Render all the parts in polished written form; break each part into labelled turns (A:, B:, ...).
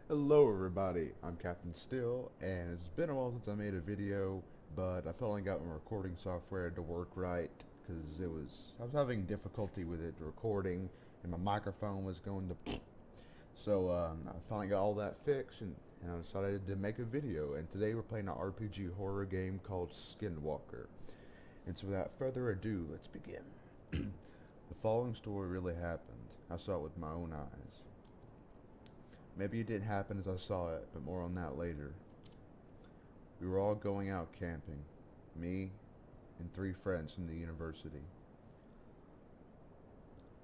A: Hello everybody, I'm Captain Still, and it's been a while since I made a video, but I finally got my recording software to work right, because I was having difficulty with it recording, and my microphone was going to so I finally got all that fixed, and I decided to make a video, and today we're playing an RPG horror game called Skinwalker. And so without further ado, let's begin. The following story really happened. I saw it with my own eyes. Maybe it didn't happen as I saw it, but more on that later. We were all going out camping. Me and three friends from the university.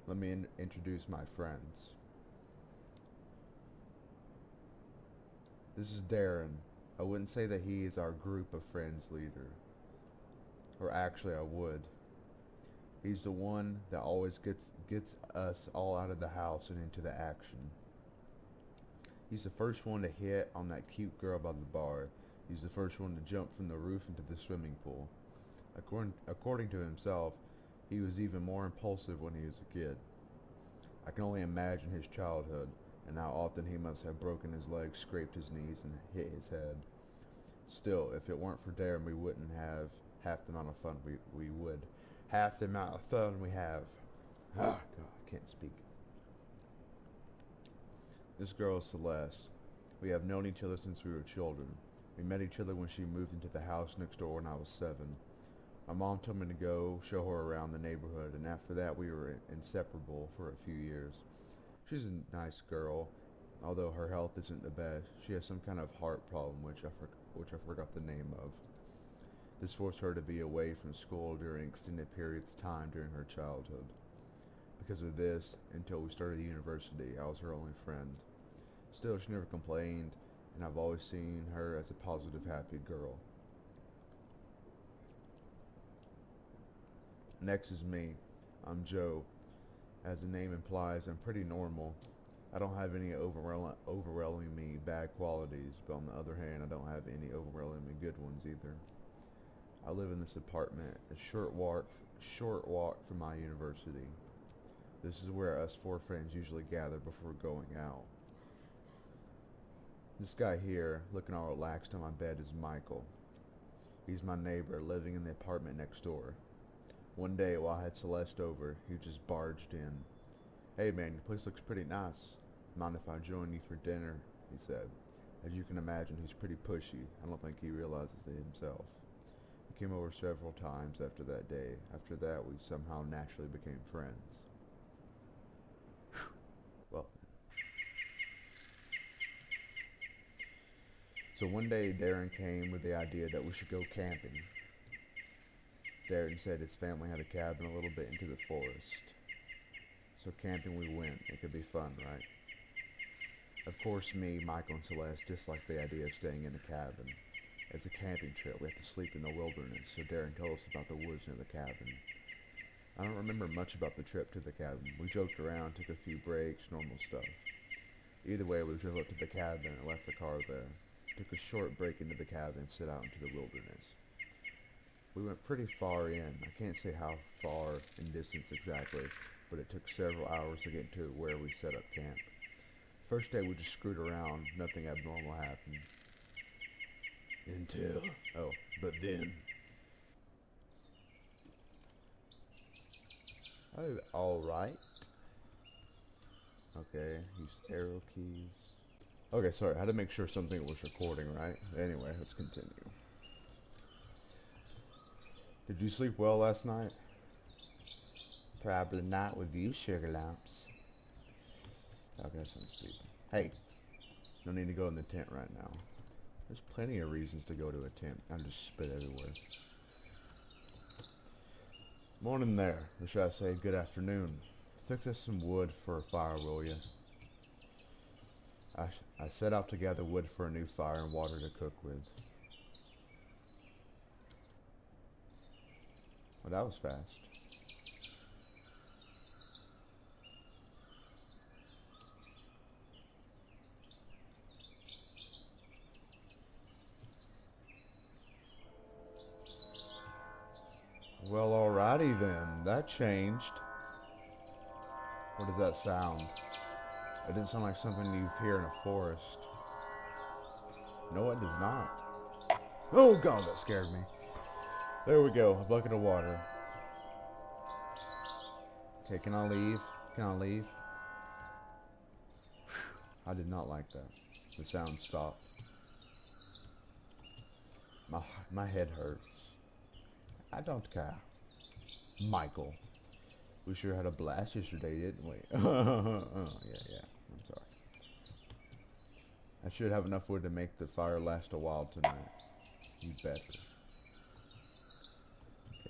A: Let me introduce my friends. This is Darren. I wouldn't say that he is our group of friends leader. Or actually I would. He's the one that always gets us all out of the house and into the action. He's the first one to hit on that cute girl by the bar. He's the first one to jump from the roof into the swimming pool. According to himself, he was even more impulsive when he was a kid. I can only imagine his childhood and how often he must have broken his legs, scraped his knees, and hit his head. Still, if it weren't for Darren, we wouldn't have half the amount of fun we would. Half the amount of fun we have. Ah, God, I can't speak. This girl is Celeste. We have known each other since we were children. We met each other when she moved into the house next door when I was 7. My mom told me to go show her around the neighborhood, and after that we were inseparable for a few years. She's a nice girl, although her health isn't the best. She has some kind of heart problem, which I forgot the name of. This forced her to be away from school during extended periods of time during her childhood. Because of this, until we started university, I was her only friend. Still, she never complained, and I've always seen her as a positive, happy girl. Next is me. I'm Joe. As the name implies, I'm pretty normal. I don't have any overwhelmingly bad qualities, but on the other hand, I don't have any overwhelmingly good ones either. I live in this apartment, a short walk from my university. This is where us four friends usually gather before going out. This guy here, looking all relaxed on my bed, is Michael. He's my neighbor, living in the apartment next door. One day, while I had Celeste over, he just barged in. "Hey man, your place looks pretty nice. Mind if I join you for dinner?" he said. As you can imagine, he's pretty pushy. I don't think he realizes it himself. He came over several times after that day. After that, we somehow naturally became friends. Well, so one day Darren came with the idea that we should go camping. Darren said his family had a cabin a little bit into the forest. So camping we went. It could be fun, right? Of course, me, Michael, and Celeste disliked the idea of staying in a cabin. It's a camping trip. We have to sleep in the wilderness, so Darren told us about the woods near the cabin. I don't remember much about the trip to the cabin. We joked around, took a few breaks, normal stuff. Either way, we drove up to the cabin and left the car there. Took a short break into the cabin and set out into the wilderness. We went pretty far in. I can't say how far in distance exactly, but it took several hours to get to where we set up camp. First day we just screwed around, nothing abnormal happened. But then. Oh, alright. Okay, use arrow keys. Okay, sorry, I had to make sure something was recording, right? Anyway, let's continue. Did you sleep well last night? Probably not with you, sugar lumps. Okay, that's stupid. Hey, no need to go in the tent right now. There's plenty of reasons to go to a tent. I just spit everywhere. Morning there, or should I say good afternoon. Fix us some wood for a fire, will ya? I set out to gather wood for a new fire and water to cook with. Well, that was fast. Well, alrighty then. That changed. What does that sound? It didn't sound like something you'd hear in a forest. No, it does not. Oh god, that scared me. There we go, a bucket of water. Okay, can I leave? Can I leave? Whew, I did not like that. The sound stopped. My head hurts. I don't care. Michael. We sure had a blast yesterday, didn't we? Yeah. I'm sorry. I should have enough wood to make the fire last a while tonight. You better.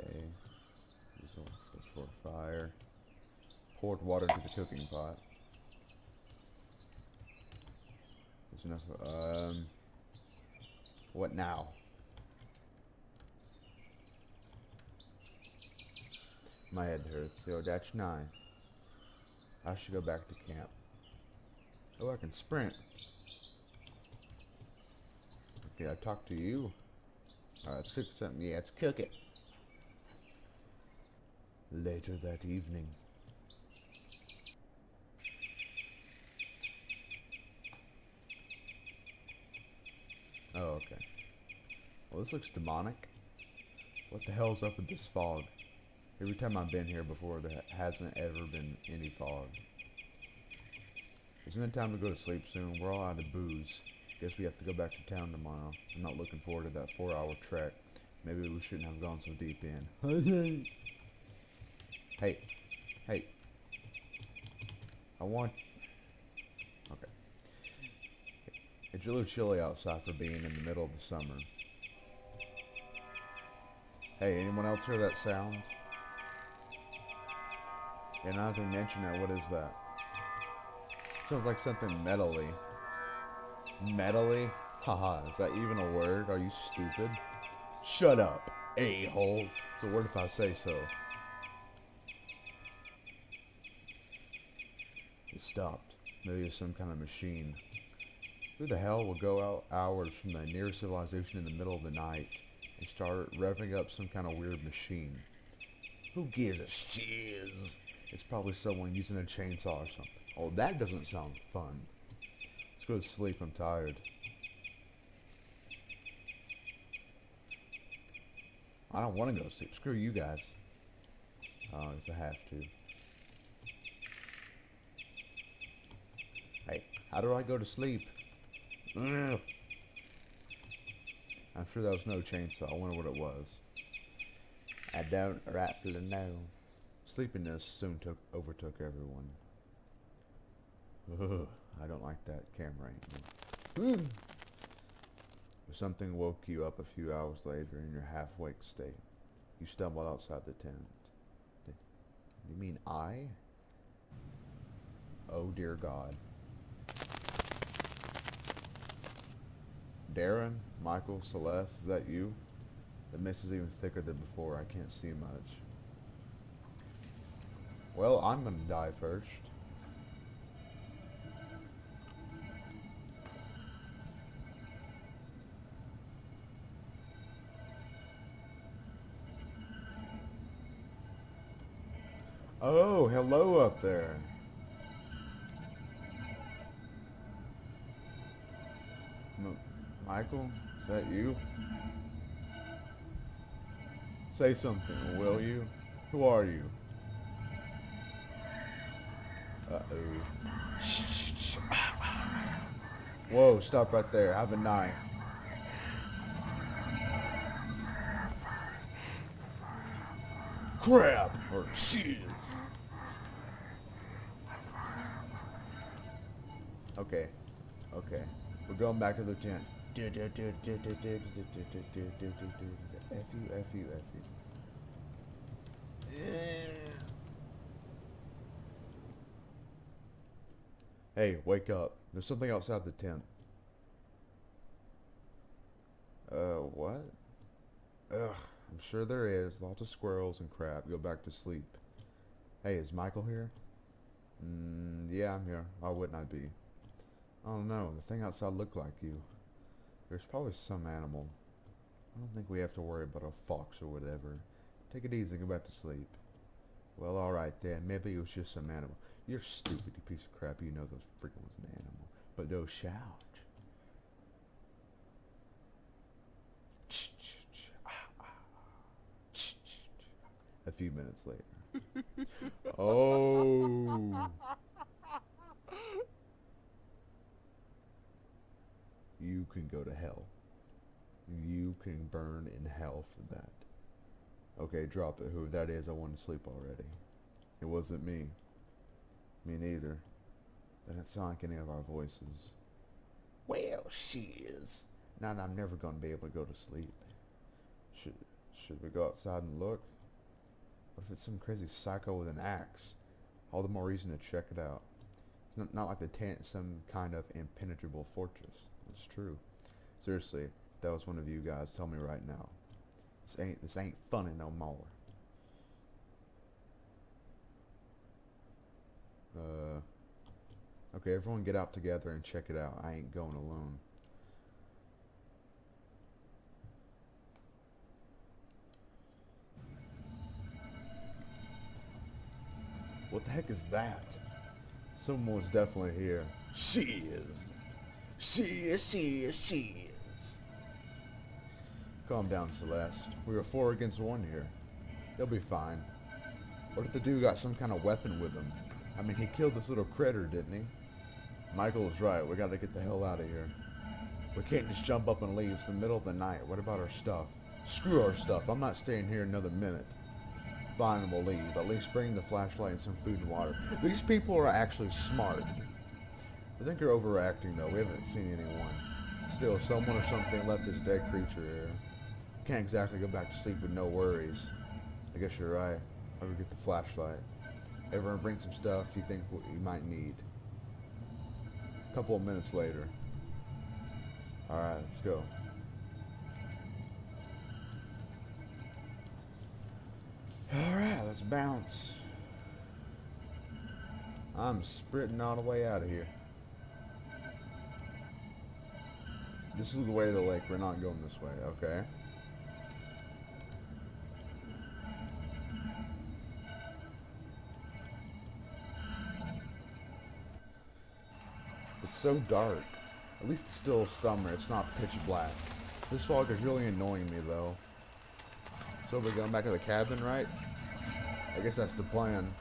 A: Okay. This for fire. Poured water into the cooking pot. There's enough. What now? My head hurts. Yo, that's nice. I should go back to camp. Oh, I can sprint. Okay, I talk to you. Alright, let's cook something. Yeah, let's cook it. Later that evening. Oh, okay. Well, this looks demonic. What the hell's up with this fog? Every time I've been here before, there hasn't ever been any fog. Isn't it time to go to sleep soon? We're all out of booze. Guess we have to go back to town tomorrow. I'm not looking forward to that 4-hour trek. Maybe we shouldn't have gone so deep in. Hey. I want... Okay. It's a little chilly outside for being in the middle of the summer. Hey, anyone else hear that sound? Yeah, now that I mention that, what is that? Sounds like something metally. Metally? Haha, is that even a word? Are you stupid? Shut up, a-hole. It's a word if I say so. It stopped. Maybe it's some kind of machine. Who the hell will go out hours from the nearest civilization in the middle of the night and start revving up some kind of weird machine? Who gives a shiz? It's probably someone using a chainsaw or something. Oh, that doesn't sound fun. Let's go to sleep. I'm tired. I don't want to go to sleep. Screw you guys. Oh, I guess I have to. Hey, how do I go to sleep? Ugh. I'm sure that was no chainsaw. I wonder what it was. I don't rightfully know. Sleepiness soon overtook everyone. Ugh, I don't like that camera angle. Something woke you up a few hours later in your half-wake state. You stumbled outside the tent. You mean I? Oh dear God. Darren, Michael, Celeste, is that you? The mist is even thicker than before. I can't see much. Well, I'm gonna die first. Oh, hello up there. Michael, is that you? Say something, will you? Who are you? Uh-oh. Shh. Whoa, stop right there. I have a knife. Crap! Or shiz. Okay. We're going back to the tent. F you. Hey, wake up. There's something outside the tent. What? Ugh, I'm sure there is. Lots of squirrels and crap. Go back to sleep. Hey, is Michael here? Yeah, I'm here. Why wouldn't I be? Oh no, the thing outside looked like you. There's probably some animal. I don't think we have to worry about a fox or whatever. Take it easy and go back to sleep. Well, alright then. Maybe it was just some animal. You're stupid, you piece of crap. You know those freaking was an animal. But no shout. few minutes later. Oh. You can go to hell. You can burn in hell for that. Okay, drop it. Who that is, I want to sleep already. It wasn't me. Me neither. That didn't sound like any of our voices. Well, she is. Now I'm never going to be able to go to sleep. Should we go outside and look? What if it's some crazy psycho with an axe? All the more reason to check it out. It's not like the tent is some kind of impenetrable fortress. It's true. Seriously, if that was one of you guys, tell me right now. This ain't funny no more. Okay, everyone get out together and check it out. I ain't going alone. What the heck is that? Someone's definitely here. She is. She is. Calm down, Celeste. We were 4 against 1 here. They'll be fine. What if the dude got some kind of weapon with him? I mean, he killed this little critter, didn't he? Michael was right. We gotta get the hell out of here. We can't just jump up and leave. It's the middle of the night. What about our stuff? Screw our stuff. I'm not staying here another minute. Fine, we'll leave. At least bring the flashlight and some food and water. These people are actually smart. I think you're overacting, though. We haven't seen anyone. Still, someone or something left this dead creature here. Can't exactly go back to sleep with no worries. I guess you're right. I'll go get the flashlight. Everyone bring some stuff you think you might need. A couple of minutes later. Alright, let's go. Alright, let's bounce. I'm sprinting all the way out of here. This is the way to the lake. We're not going this way, okay? It's so dark. At least it's still summer. It's not pitch black. This fog is really annoying me, though. So we're going back to the cabin, right? I guess that's the plan.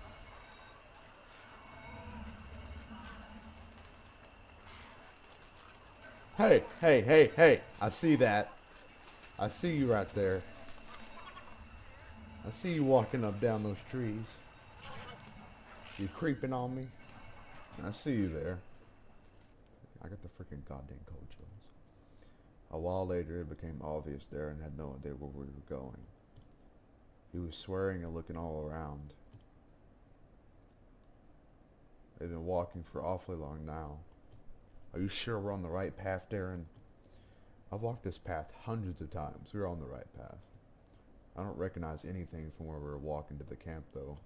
A: Hey, hey, hey, hey! I see that. I see you right there. I see you walking up down those trees. You creeping on me? I see you there. I got the freaking goddamn cold chills. A while later, it became obvious Darren had no idea where we were going. He was swearing and looking all around. They've been walking for awfully long now. Are you sure we're on the right path, Darren? I've walked this path hundreds of times. We're on the right path. I don't recognize anything from where we were walking to the camp, though.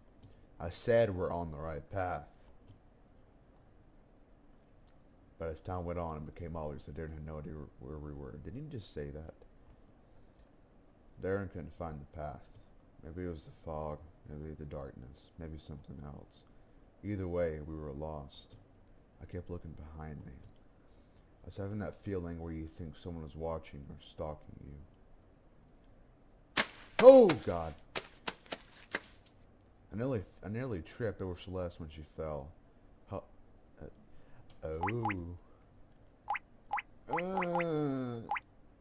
A: I said we're on the right path. But as time went on, it became obvious that Darren had no idea where we were. Didn't you just say that? Darren couldn't find the path. Maybe it was the fog, maybe the darkness, maybe something else. Either way, we were lost. I kept looking behind me. I was having that feeling where you think someone is watching or stalking you. Oh, God! I nearly tripped over Celeste when she fell.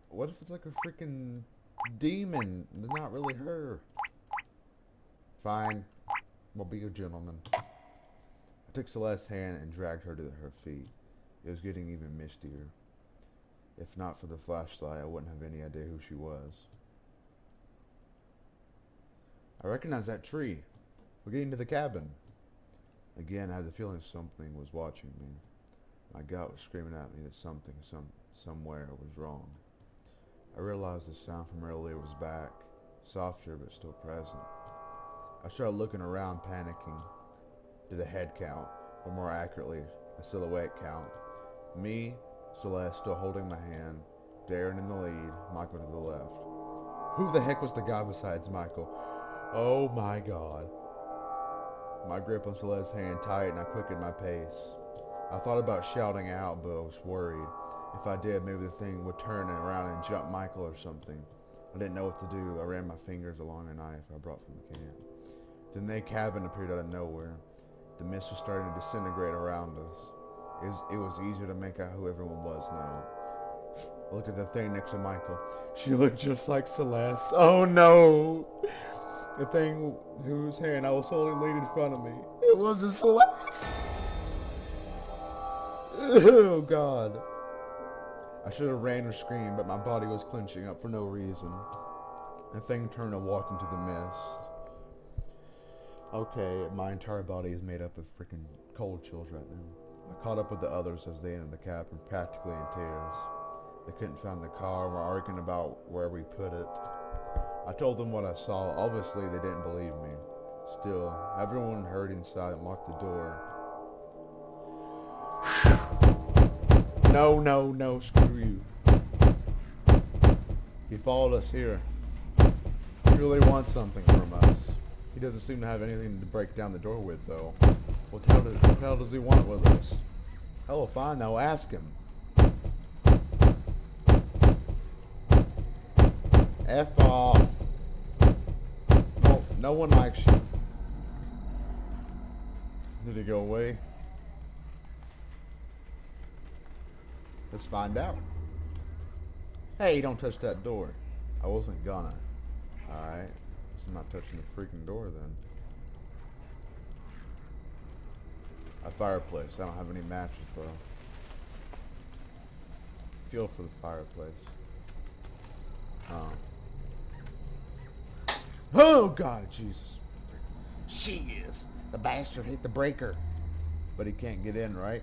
A: What if it's like a freaking demon? They're not really her. Fine. We'll be a gentleman. I took Celeste's hand and dragged her to her feet. It was getting even mistier. If not for the flashlight, I wouldn't have any idea who she was. I recognize that tree. We're getting to the cabin. Again, I had the feeling something was watching me. My gut was screaming at me that something, somewhere was wrong. I realized the sound from earlier was back, softer but still present. I started looking around, panicking. Did a head count, or more accurately, a silhouette count. Me, Celeste still holding my hand, Darren in the lead, Michael to the left. Who the heck was the guy besides Michael? Oh my God. My grip on Celeste's hand tightened and I quickened my pace. I thought about shouting out, but I was worried. If I did, maybe the thing would turn around and jump Michael or something. I didn't know what to do. I ran my fingers along a knife I brought from the camp. Then a cabin appeared out of nowhere. The mist was starting to disintegrate around us. It was easier to make out who everyone was now. I looked at the thing next to Michael. She looked just like Celeste. Oh no! The thing whose hand I was holding laid in front of me. It wasn't Celeste! Oh god. I should have ran or screamed, but my body was clenching up for no reason. The thing turned and walked into the mist. Okay, my entire body is made up of freaking cold chills right now. I caught up with the others as they entered the cabin, practically in tears. They couldn't find the car and were arguing about where we put it. I told them what I saw. Obviously, they didn't believe me. Still, everyone hurried inside and locked the door. No, no, no, screw you. He followed us here. He really wants something from us. He doesn't seem to have anything to break down the door with, though. What the hell does he want with us? Hell if I know, ask him. F off. No one likes you. Did he go away? Let's find out. Hey, don't touch that door. I wasn't gonna. Alright. I'm not touching the freaking door then. A fireplace. I don't have any matches though. Feel for the fireplace. Oh god, Jesus. She is. The bastard hit the breaker. But he can't get in, right?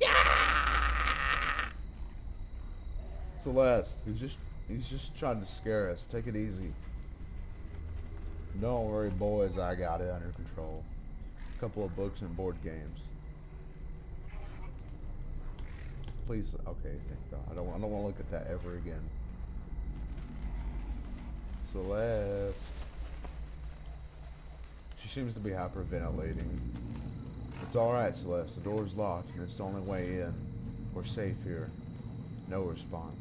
A: Yeah! Celeste, he's just trying to scare us. Take it easy. Don't worry, boys, I got it under control. A couple of books and board games. Please, okay, thank God. I don't want to look at that ever again. Celeste. She seems to be hyperventilating. It's alright, Celeste. The door's locked, and it's the only way in. We're safe here. No response.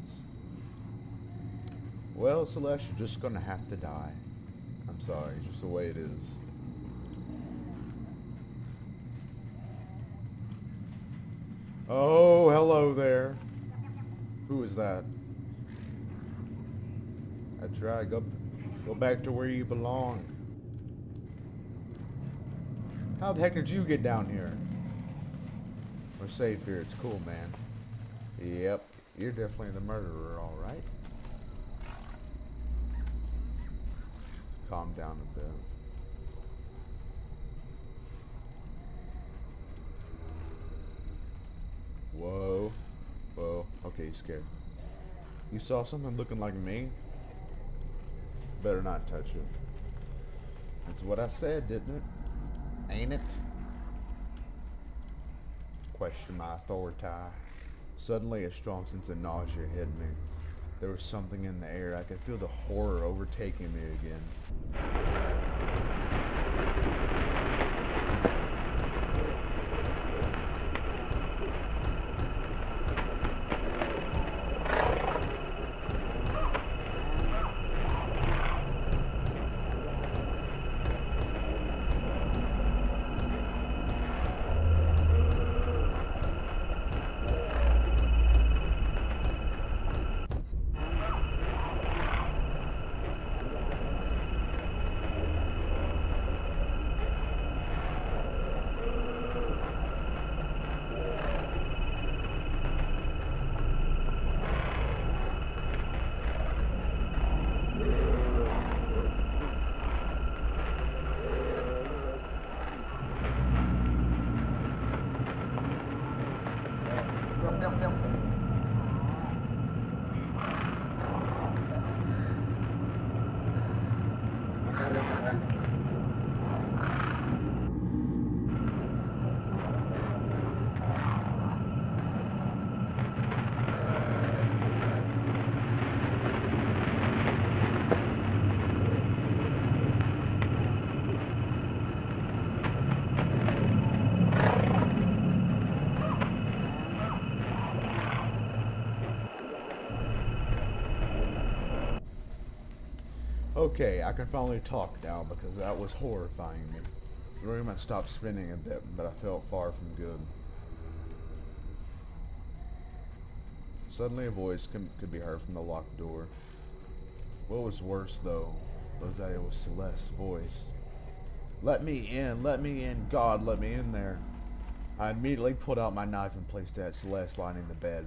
A: Well, Celeste, you're just gonna have to die. I'm sorry, it's just the way it is. Oh, hello there. Who is that? That's right, go back to where you belong. How the heck did you get down here? We're safe here, it's cool, man. Yep, you're definitely the murderer, alright? Calm down a bit. Whoa. Whoa. Okay, you're scared. You saw something looking like me? Better not touch it. That's what I said, didn't it? Ain't it? Question my authority. Suddenly a strong sense of nausea hit me. There was something in the air. I could feel the horror overtaking me again. Okay, I can finally talk now because that was horrifying me. The room had stopped spinning a bit, but I felt far from good. Suddenly a voice could be heard from the locked door. What was worse, though, was that it was Celeste's voice. Let me in, God, let me in there. I immediately pulled out my knife and placed it at Celeste lying in the bed.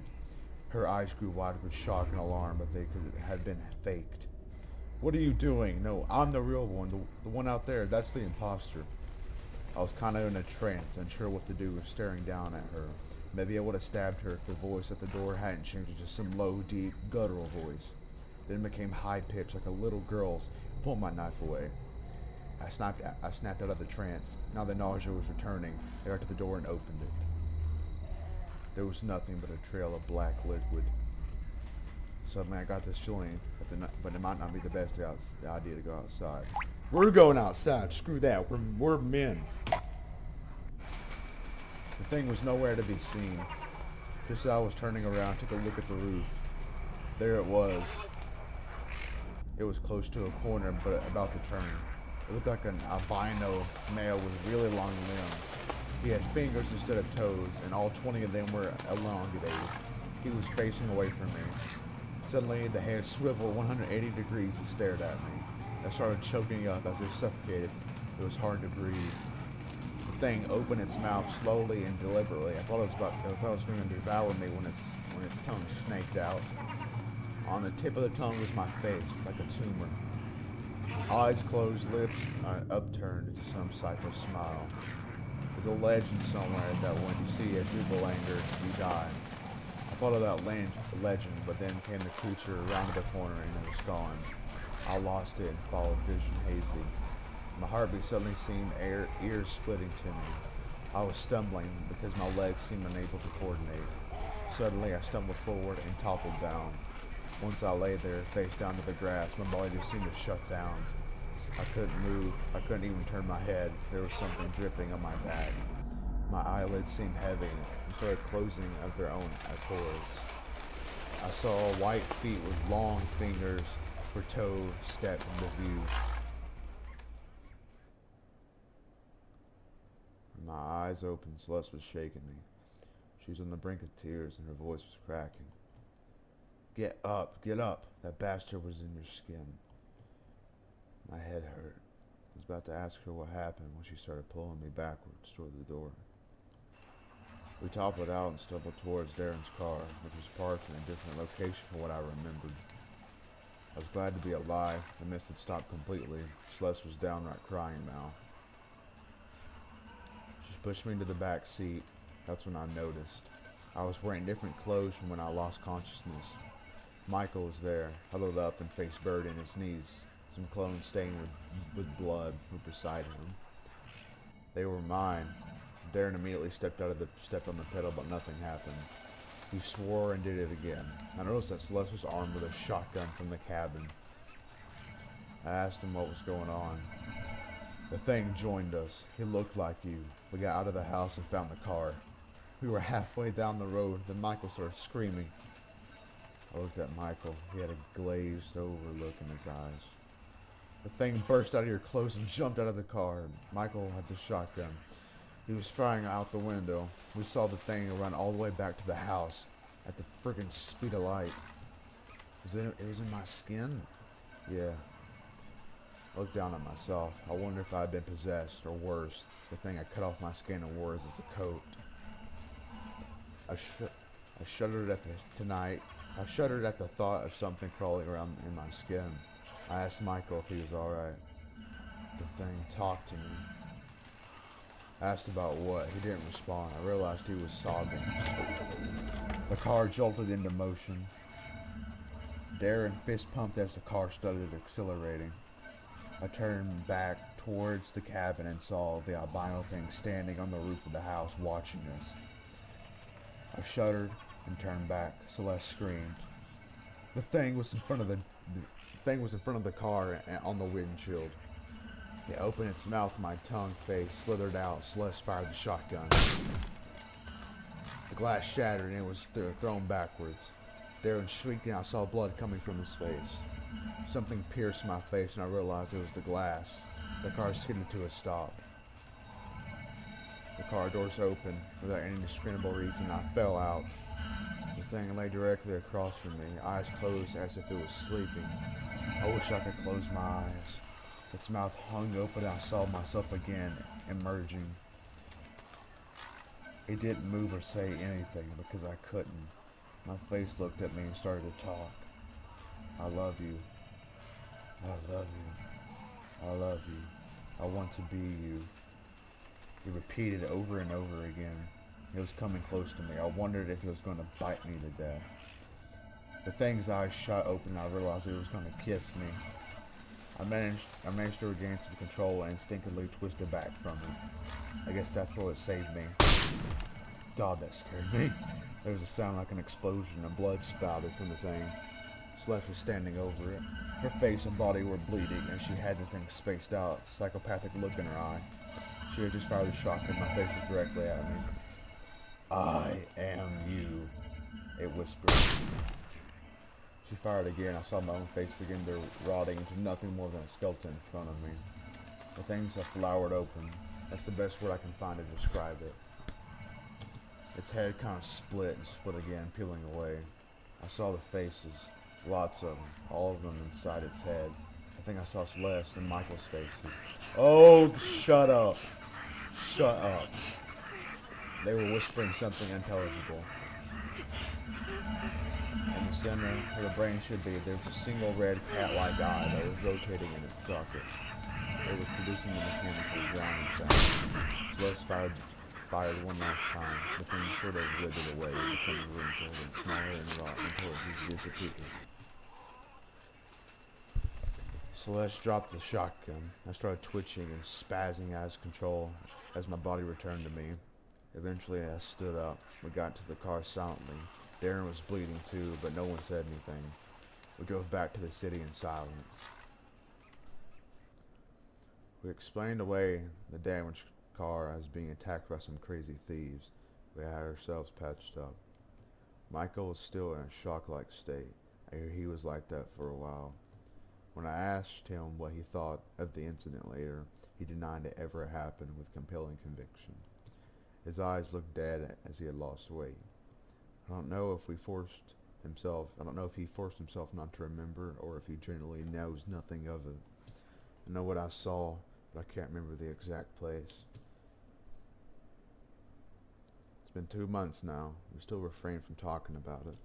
A: Her eyes grew wide with shock and alarm, but they could have been faked. What are you doing? No, I'm the real one, the one out there. That's the imposter. I was kind of in a trance, unsure what to do, staring down at her. Maybe I would have stabbed her if the voice at the door hadn't changed to just some low, deep, guttural voice. Then it became high-pitched like a little girl's. I pulled my knife away. I snapped out of the trance. Now the nausea was returning. I got to the door and opened it. There was nothing but a trail of black liquid. Suddenly I got this feeling but it might not be the best idea to go outside. We're going outside. Screw that. We're men. The thing was nowhere to be seen. Just as I was turning around, took a look at the roof. There it was. It was close to a corner, but about to turn. It looked like an albino male with really long limbs. He had fingers instead of toes, and all 20 of them were elongated. He was facing away from me. Suddenly, the head swiveled 180 degrees and stared at me. I started choking up as if suffocated. It was hard to breathe. The thing opened its mouth slowly and deliberately. I thought it was going to devour me when its tongue snaked out. On the tip of the tongue was my face, like a tumor. Eyes closed, lips upturned into some psycho smile. There's a legend somewhere that when you see a double anger, you die. I thought of that legend, but then came the creature around the corner and it was gone. I lost it and followed vision hazy. My heartbeat suddenly seemed ears splitting to me. I was stumbling because my legs seemed unable to coordinate. Suddenly I stumbled forward and toppled down. Once I lay there, face down to the grass, my body just seemed to shut down. I couldn't move. I couldn't even turn my head. There was something dripping on my back. My eyelids seemed heavy and started closing of their own accords. I saw white feet with long fingers for toe step into view. My eyes opened. Celeste was shaking me. She was on the brink of tears and her voice was cracking. Get up, get up. That bastard was in your skin. My head hurt. I was about to ask her what happened when she started pulling me backwards toward the door. We toppled out and stumbled towards Darren's car, which was parked in a different location from what I remembered. I was glad to be alive. The mist had stopped completely. Celeste was downright crying now. She pushed me into the back seat. That's when I noticed. I was wearing different clothes from when I lost consciousness. Michael was there, huddled up and face buried in his knees. Some clothes stained with blood were beside him. They were mine. Darren immediately stepped on the pedal, but nothing happened. He swore and did it again. I noticed that Celeste was armed with a shotgun from the cabin. I asked him what was going on. The thing joined us. He looked like you. We got out of the house and found the car. We were halfway down the road, then Michael started screaming. I looked at Michael. He had a glazed over look in his eyes. The thing burst out of your clothes and jumped out of the car. Michael had the shotgun. He was firing out the window. We saw the thing run all the way back to the house at the friggin' speed of light. It was in my skin? Yeah. I looked down at myself. I wondered if I had been possessed, or worse, the thing had cut off my skin and wore it as a coat. I shuddered at the thought of something crawling around in my skin. I asked Michael if he was alright. The thing talked to me. I asked about what. He didn't respond. I realized he was sobbing. The car jolted into motion. Darren fist pumped as the car started accelerating. I turned back towards the cabin and saw the albino thing standing on the roof of the house watching us. I shuddered and turned back. Celeste screamed. The thing was in front of the car and on the windshield. It opened its mouth, my tongue face slithered out. Celeste fired the shotgun. The glass shattered and it was thrown backwards. Darren shrieked and I saw blood coming from his face. Something pierced my face and I realized it was the glass. The car skidded to a stop. The car doors opened. Without any discernible reason, I fell out. The thing lay directly across from me, eyes closed as if it was sleeping. I wish I could close my eyes. Its mouth hung open and I saw myself again, emerging. It didn't move or say anything because I couldn't. My face looked at me and started to talk. I love you. I love you. I love you. I want to be you. It repeated over and over again. It was coming close to me. I wondered if it was going to bite me to death. The thing's eyes shot open and I realized it was going to kiss me. I managed to regain some control and instinctively twisted back from it. I guess that's what saved me. God, that scared me. There was a sound like an explosion and blood spouted from the thing. Celeste was standing over it. Her face and body were bleeding and she had the thing spaced out, psychopathic look in her eye. She had just fired a shotgun. My face was directly at me. I am you, it whispered. She fired again. I saw my own face begin to rotting into nothing more than a skeleton in front of me. The things have flowered open. That's the best word I can find to describe it. Its head kind of split and split again, peeling away. I saw the faces, lots of them, all of them inside its head. I think I saw Celeste and Michael's faces. Oh, shut up. Shut up. They were whispering something unintelligible. In the center, where the brain should be, there was a single red cat-like eye that was rotating in its socket. It was producing a mechanical grinding sound. Celeste fired one last time. The thing sort of withered away, becoming wrinkled and smaller and rot until it just disappeared. Celeste dropped the shotgun. I started twitching and spazzing out of control as my body returned to me. Eventually I stood up. We got into the car silently. Darren was bleeding too, but no one said anything. We drove back to the city in silence. We explained away the damaged car as being attacked by some crazy thieves. We had ourselves patched up. Michael was still in a shock-like state. I hear he was like that for a while. When I asked him what he thought of the incident later, he denied it ever happened with compelling conviction. His eyes looked dead as he had lost weight. I don't know if he forced himself not to remember or if he generally knows nothing of it. I know what I saw, but I can't remember the exact place. It's been 2 months now. We still refrain from talking about it.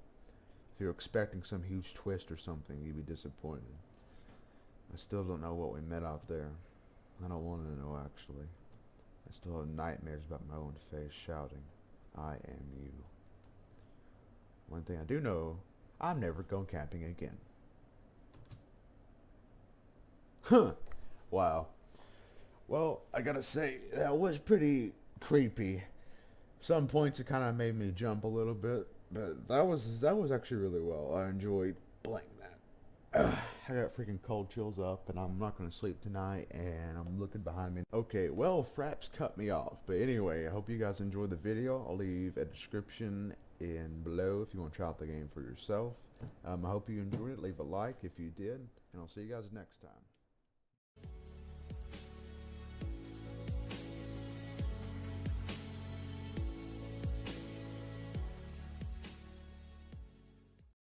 A: If you're expecting some huge twist or something, you'd be disappointed. I still don't know what we met out there. I don't want to know, actually. I still have nightmares about my own face shouting, I am you. One thing I do know, I'm never going camping again. Huh. Wow. Well, I gotta say, that was pretty creepy. Some points it kind of made me jump a little bit, but that was actually really well. I enjoyed playing that. I got freaking cold chills up, and I'm not going to sleep tonight, and I'm looking behind me. Okay, well, Fraps cut me off, but anyway, I hope you guys enjoyed the video. I'll leave a description in below if you want to try out the game for yourself. I hope you enjoyed it. Leave a like if you did, and I'll see you guys next time.